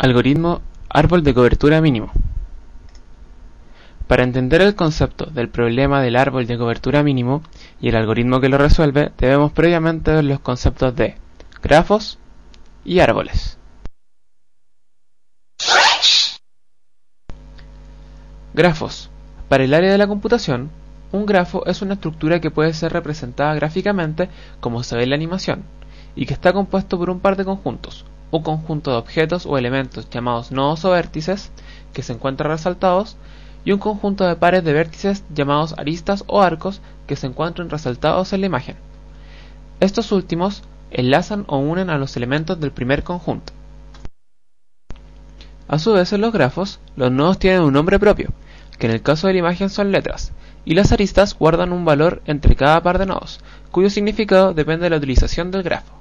Algoritmo árbol de cobertura mínimo. Para entender el concepto del problema del árbol de cobertura mínimo y el algoritmo que lo resuelve, debemos previamente ver los conceptos de grafos y árboles. Grafos. Para el área de la computación, un grafo es una estructura que puede ser representada gráficamente como se ve en la animación, y que está compuesto por un par de conjuntos, un conjunto de objetos o elementos llamados nodos o vértices, que se encuentran resaltados, y un conjunto de pares de vértices llamados aristas o arcos, que se encuentran resaltados en la imagen. Estos últimos enlazan o unen a los elementos del primer conjunto. A su vez, en los grafos, los nodos tienen un nombre propio, que en el caso de la imagen son letras, y las aristas guardan un valor entre cada par de nodos, cuyo significado depende de la utilización del grafo.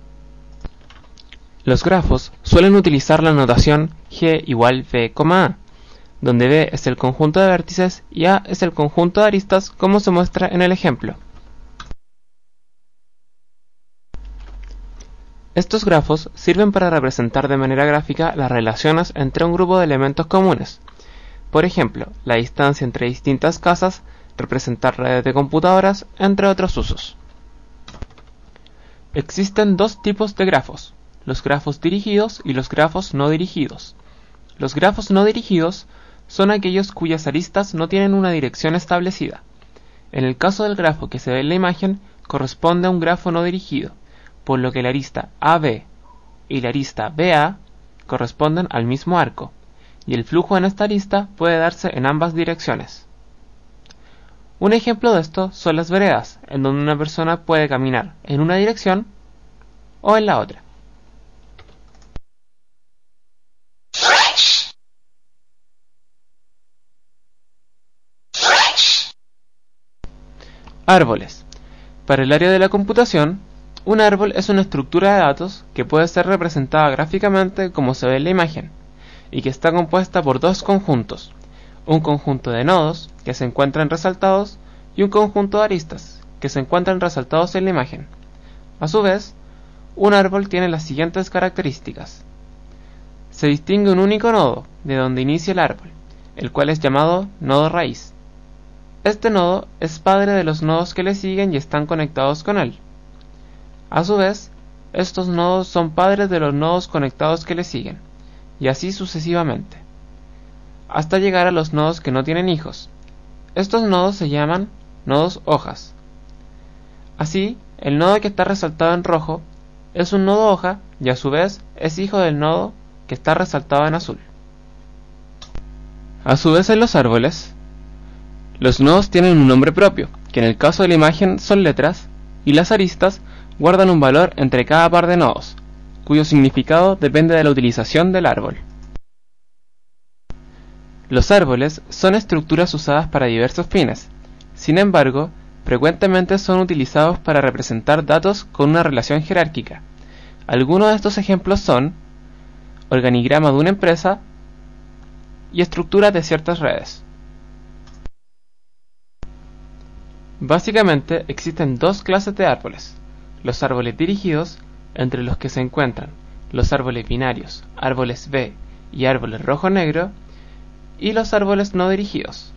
Los grafos suelen utilizar la notación G igual B, A, donde B es el conjunto de vértices y A es el conjunto de aristas, como se muestra en el ejemplo. Estos grafos sirven para representar de manera gráfica las relaciones entre un grupo de elementos comunes. Por ejemplo, la distancia entre distintas casas, representar redes de computadoras, entre otros usos. Existen dos tipos de grafos: los grafos dirigidos y los grafos no dirigidos. Los grafos no dirigidos son aquellos cuyas aristas no tienen una dirección establecida. En el caso del grafo que se ve en la imagen, corresponde a un grafo no dirigido, por lo que la arista AB y la arista BA corresponden al mismo arco, y el flujo en esta arista puede darse en ambas direcciones. Un ejemplo de esto son las veredas, en donde una persona puede caminar en una dirección o en la otra. Árboles. Para el área de la computación, un árbol es una estructura de datos que puede ser representada gráficamente como se ve en la imagen, y que está compuesta por dos conjuntos: un conjunto de nodos, que se encuentran resaltados, y un conjunto de aristas, que se encuentran resaltados en la imagen. A su vez, un árbol tiene las siguientes características. Se distingue un único nodo, de donde inicia el árbol, el cual es llamado nodo raíz. Este nodo es padre de los nodos que le siguen y están conectados con él. A su vez, estos nodos son padres de los nodos conectados que le siguen, y así sucesivamente, hasta llegar a los nodos que no tienen hijos. Estos nodos se llaman nodos hojas. Así, el nodo que está resaltado en rojo es un nodo hoja y a su vez es hijo del nodo que está resaltado en azul. A su vez, en los árboles, los nodos tienen un nombre propio, que en el caso de la imagen son letras, y las aristas guardan un valor entre cada par de nodos, cuyo significado depende de la utilización del árbol. Los árboles son estructuras usadas para diversos fines. Sin embargo, frecuentemente son utilizados para representar datos con una relación jerárquica. Algunos de estos ejemplos son organigrama de una empresa y estructuras de ciertas redes. Básicamente existen dos clases de árboles: los árboles dirigidos, entre los que se encuentran los árboles binarios, árboles B y árboles rojo-negro, y los árboles no dirigidos.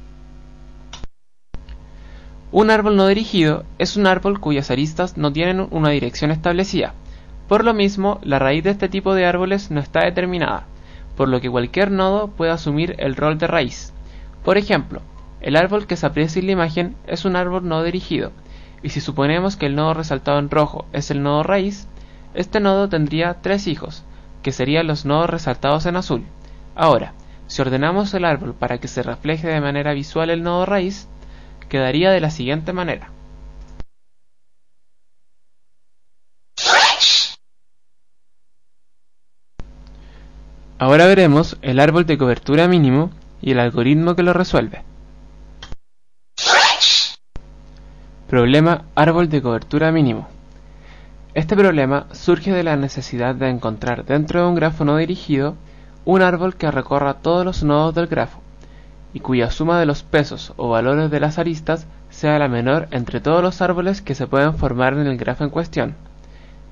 Un árbol no dirigido es un árbol cuyas aristas no tienen una dirección establecida. Por lo mismo, la raíz de este tipo de árboles no está determinada, por lo que cualquier nodo puede asumir el rol de raíz. Por ejemplo, el árbol que se aprecia en la imagen es un árbol no dirigido, y si suponemos que el nodo resaltado en rojo es el nodo raíz, este nodo tendría tres hijos, que serían los nodos resaltados en azul. Ahora, si ordenamos el árbol para que se refleje de manera visual el nodo raíz, quedaría de la siguiente manera. Ahora veremos el árbol de cobertura mínimo y el algoritmo que lo resuelve. Problema árbol de cobertura mínimo. Este problema surge de la necesidad de encontrar dentro de un grafo no dirigido un árbol que recorra todos los nodos del grafo, y cuya suma de los pesos o valores de las aristas sea la menor entre todos los árboles que se pueden formar en el grafo en cuestión.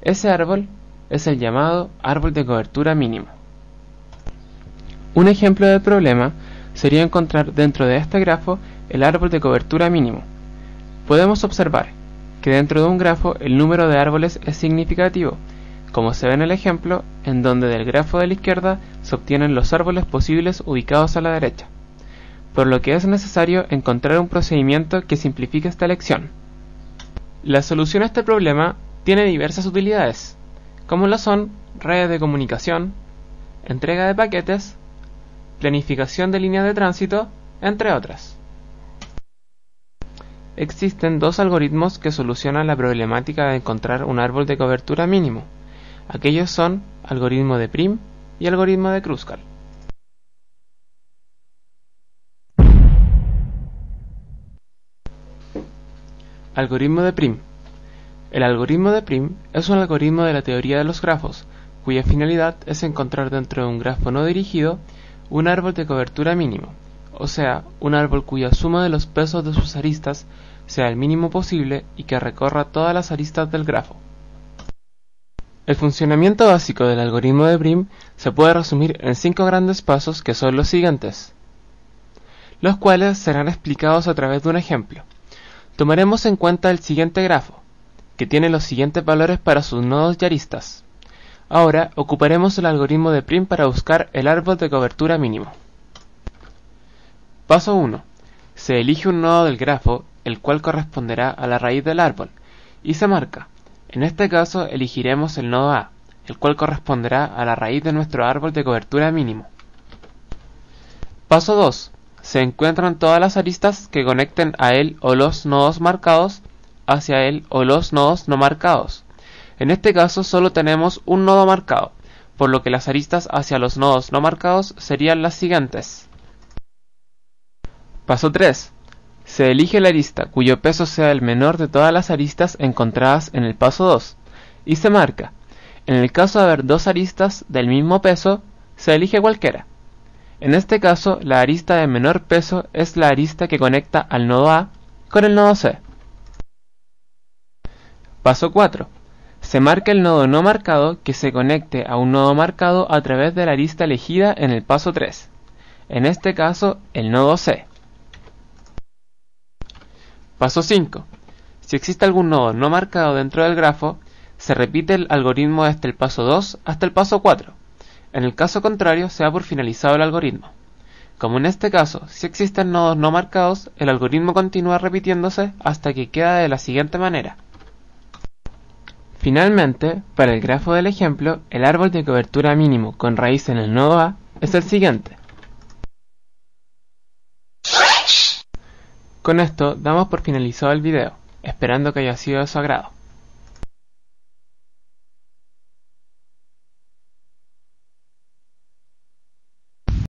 Ese árbol es el llamado árbol de cobertura mínimo. Un ejemplo del problema sería encontrar dentro de este grafo el árbol de cobertura mínimo. Podemos observar que dentro de un grafo el número de árboles es significativo, como se ve en el ejemplo, en donde del grafo de la izquierda se obtienen los árboles posibles ubicados a la derecha, por lo que es necesario encontrar un procedimiento que simplifique esta elección. La solución a este problema tiene diversas utilidades, como lo son redes de comunicación, entrega de paquetes, planificación de líneas de tránsito, entre otras. Existen dos algoritmos que solucionan la problemática de encontrar un árbol de cobertura mínimo. Aquellos son algoritmo de Prim y algoritmo de Kruskal. Algoritmo de Prim. El algoritmo de Prim es un algoritmo de la teoría de los grafos, cuya finalidad es encontrar dentro de un grafo no dirigido un árbol de cobertura mínimo, o sea, un árbol cuya suma de los pesos de sus aristas sea el mínimo posible y que recorra todas las aristas del grafo. El funcionamiento básico del algoritmo de Prim se puede resumir en 5 grandes pasos que son los siguientes, los cuales serán explicados a través de un ejemplo. Tomaremos en cuenta el siguiente grafo, que tiene los siguientes valores para sus nodos y aristas. Ahora ocuparemos el algoritmo de Prim para buscar el árbol de cobertura mínimo. Paso 1. Se elige un nodo del grafo, el cual corresponderá a la raíz del árbol, y se marca. En este caso elegiremos el nodo A, el cual corresponderá a la raíz de nuestro árbol de cobertura mínimo. Paso 2. Se encuentran todas las aristas que conecten a él o los nodos marcados hacia él o los nodos no marcados. En este caso solo tenemos un nodo marcado, por lo que las aristas hacia los nodos no marcados serían las siguientes. Paso 3. Se elige la arista cuyo peso sea el menor de todas las aristas encontradas en el paso 2, y se marca. En el caso de haber dos aristas del mismo peso, se elige cualquiera. En este caso, la arista de menor peso es la arista que conecta al nodo A con el nodo C. Paso 4. Se marca el nodo no marcado que se conecte a un nodo marcado a través de la arista elegida en el paso 3. En este caso, el nodo C. Paso 5. Si existe algún nodo no marcado dentro del grafo, se repite el algoritmo desde el paso 2 hasta el paso 4. En el caso contrario, se da por finalizado el algoritmo. Como en este caso, si existen nodos no marcados, el algoritmo continúa repitiéndose hasta que queda de la siguiente manera. Finalmente, para el grafo del ejemplo, el árbol de cobertura mínimo con raíz en el nodo A es el siguiente. Con esto damos por finalizado el video, esperando que haya sido de su agrado.